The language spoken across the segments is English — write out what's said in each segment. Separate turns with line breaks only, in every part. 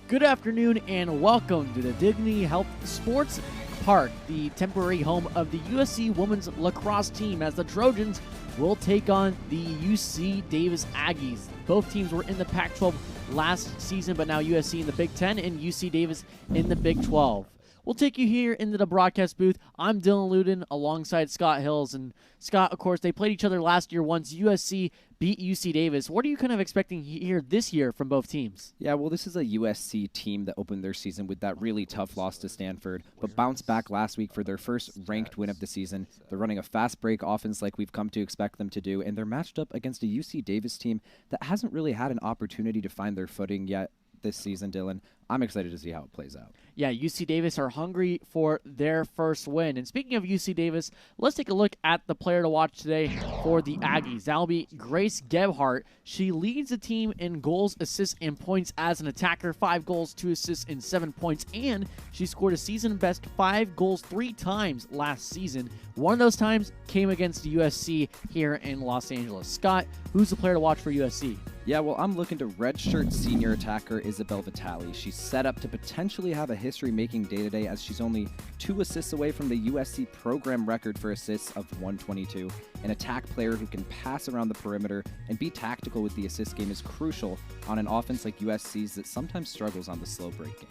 Good afternoon and welcome to the Dignity Health Sports Park, the temporary home of the USC women's lacrosse team, as the Trojans will take on the UC Davis Aggies. Both teams were in the Pac-12 last season, but now USC in the Big Ten and UC Davis in the Big 12. We'll take you here into the broadcast booth. I'm Dylan Luden alongside Scott Hills. And Scott, of course, they played each other last year once USC beat UC Davis. What are you kind of expecting here this year from both teams?
Yeah, well, this is a USC team that opened their season with that really tough loss to Stanford, but bounced back last week for their first ranked win of the season. They're running a fast break offense like we've come to expect them to do, and they're matched up against a UC Davis team that hasn't really had an opportunity to find their footing yet this season, Dylan. I'm excited to see how it plays out.
Yeah, UC Davis are hungry for their first win. And speaking of UC Davis, let's take a look at the player to watch today for the Aggies. That'll be Grace Gebhardt. She leads the team in goals, assists, and points as an attacker. 5 goals, 2 assists, and 7 points. And she scored a season-best 5 goals 3 times last season. One of those times came against USC here in Los Angeles. Scott, who's the player to watch for USC?
Yeah, well, I'm looking to redshirt senior attacker Isabel Vitale. She's set up to potentially have a history-making day-to-day, as she's only 2 assists away from the USC program record for assists of 122. An attack player who can pass around the perimeter and be tactical with the assist game is crucial on an offense like USC's that sometimes struggles on the slow break game.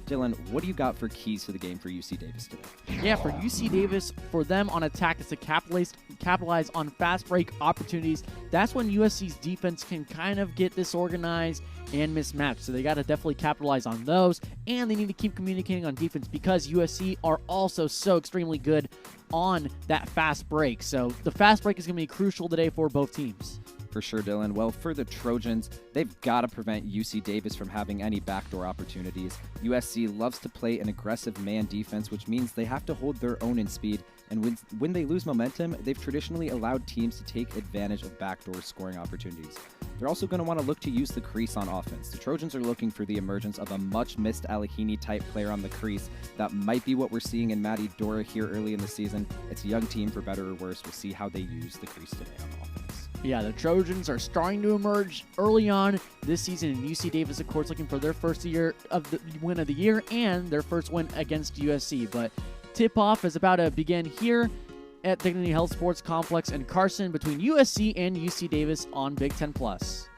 Dylan, what do you got for keys to the game for UC Davis today?
Yeah, for UC Davis, for them on attack is to capitalize on fast break opportunities. That's when USC's defense can kind of get disorganized and mismatched. So they got to definitely capitalize on those, and they need to keep communicating on defense because USC are also so extremely good on that fast break. So the fast break is going to be crucial today for both teams.
For sure, Dylan. Well, for the Trojans, they've got to prevent UC Davis from having any backdoor opportunities. USC loves to play an aggressive man defense, which means they have to hold their own in speed. And when they lose momentum, they've traditionally allowed teams to take advantage of backdoor scoring opportunities. They're also going to want to look to use the crease on offense. The Trojans are looking for the emergence of a much-missed Alahini-type player on the crease. That might be what we're seeing in Maddie Dora here early in the season. It's a young team, for better or worse. We'll see how they use the crease today on offense.
Yeah, the Trojans are starting to emerge early on this season, and UC Davis, of course, looking for their first win of the year and their first win against USC. But tip-off is about to begin here at Dignity Health Sports Complex in Carson between USC and UC Davis on Big Ten Plus.